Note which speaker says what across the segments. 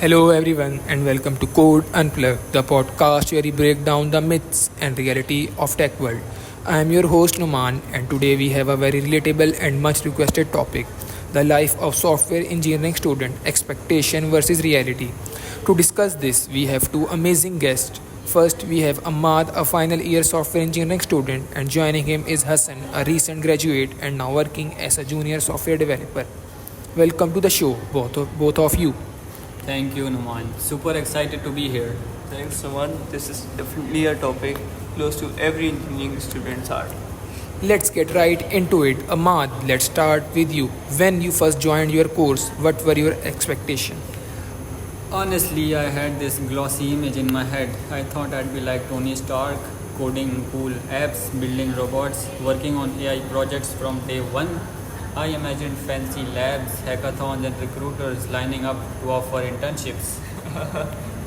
Speaker 1: Hello, everyone, and welcome to Code Unplugged, the podcast where we break down the myths and reality of tech world. I am your host Numan, and today we have a very relatable and much requested topic: the life of software engineering student, expectation versus reality. To discuss this, we have two amazing guests. First, we have Ahmad, a final year software engineering student, and joining him is Hassan, a recent graduate and now working as a junior software developer. Welcome to the show, both of you.
Speaker 2: Thank you, Numan. Super excited to be here.
Speaker 3: Thanks, Saman. This is definitely a topic close to every engineering student's heart.
Speaker 1: Let's get right into it. Ahmad, let's start with you. When you first joined your course, what were your expectations?
Speaker 2: Honestly, I had this glossy image in my head. I thought I'd be like Tony Stark, coding cool apps, building robots, working on AI projects from day one. I imagined fancy labs, hackathons, and recruiters lining up to offer internships.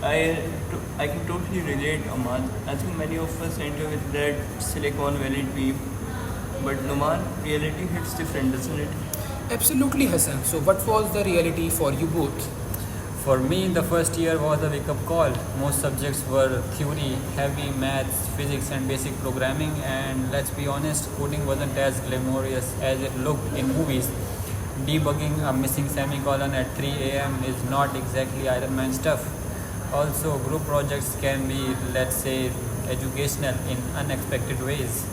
Speaker 3: I can totally relate, Ahmad. I think many of us enter with that Silicon Valley dream. But Numan, reality hits different, doesn't it?
Speaker 1: Absolutely, Hassan. So, what was the reality for you both?
Speaker 2: For me, the first year was a wake up call. Most subjects were theory, heavy maths, physics, and basic programming, and let's be honest, coding wasn't as glamorous as it looked in movies. Debugging a missing semicolon at 3 a.m. is not exactly Iron Man stuff. Also, group projects can be, let's say, educational in unexpected ways.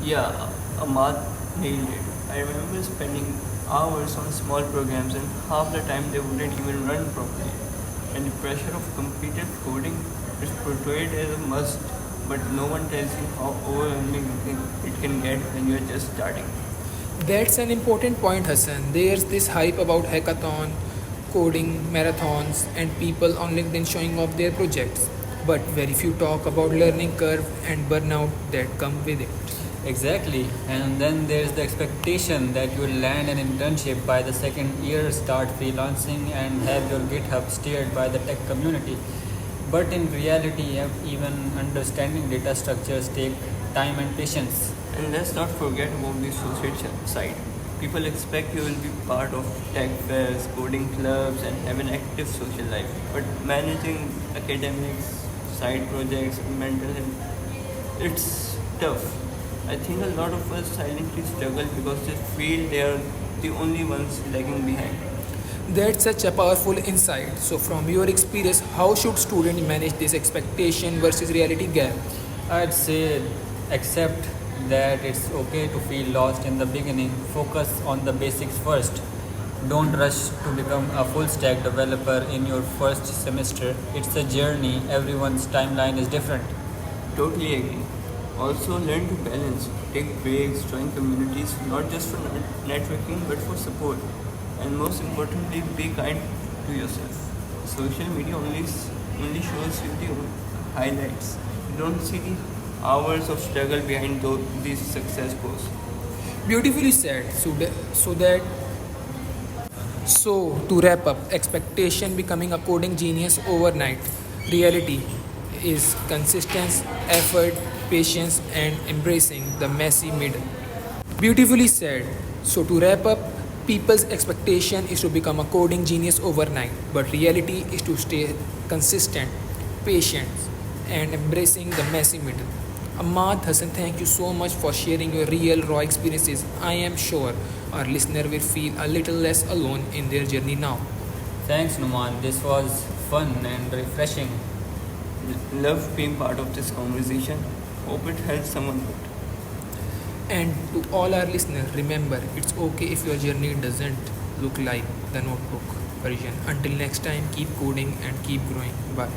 Speaker 3: Yeah, Ahmad nailed it. I remember spending hours on small programs and half the time they wouldn't even run properly. And the pressure of completed coding is portrayed as a must, but no one tells you how overwhelming it can get when you're just starting.
Speaker 1: That's an important point, Hassan. There's this hype about hackathon, coding, marathons, and people on LinkedIn showing off their projects. But very few talk about learning curve and burnout that come with it.
Speaker 2: Exactly. And then there's the expectation that you'll land an internship by the second year, start freelancing, and have your GitHub steered by the tech community. But in reality, even understanding data structures take time and patience.
Speaker 3: And let's not forget about the social side. People expect you will be part of tech fairs, coding clubs, and have an active social life. But managing academics, side projects, mental health, it's tough. I think a lot of us silently struggle because they feel they are the only ones lagging behind.
Speaker 1: That's such a powerful insight. So, from your experience, how should students manage this expectation versus reality gap?
Speaker 2: I'd say accept that it's okay to feel lost in the beginning. Focus on the basics first. Don't rush to become a full stack developer in your first semester. It's a journey, everyone's timeline is different.
Speaker 3: Totally agree. Also, learn to balance. Take breaks, join communities, not just for networking but for support. And most importantly, be kind to yourself. Social media only shows you the highlights. You don't see the hours of struggle behind these success posts.
Speaker 1: Beautifully said. So to wrap up, expectation becoming a coding genius overnight. Reality is consistency, effort, patience, and embracing the messy middle. Beautifully said. So to wrap up, people's expectation is to become a coding genius overnight, but reality is to stay consistent, patient, and embracing the messy middle. Ahmad Hassan, thank you so much for sharing your real raw experiences. I am sure our listener will feel a little less alone in their journey now.
Speaker 2: Thanks, Numan. This was fun and refreshing.
Speaker 3: Love being part of this conversation. Hope it helps someone out.
Speaker 1: And to all our listeners, remember it's okay if your journey doesn't look like the notebook version. Until next time, keep coding and keep growing. Bye.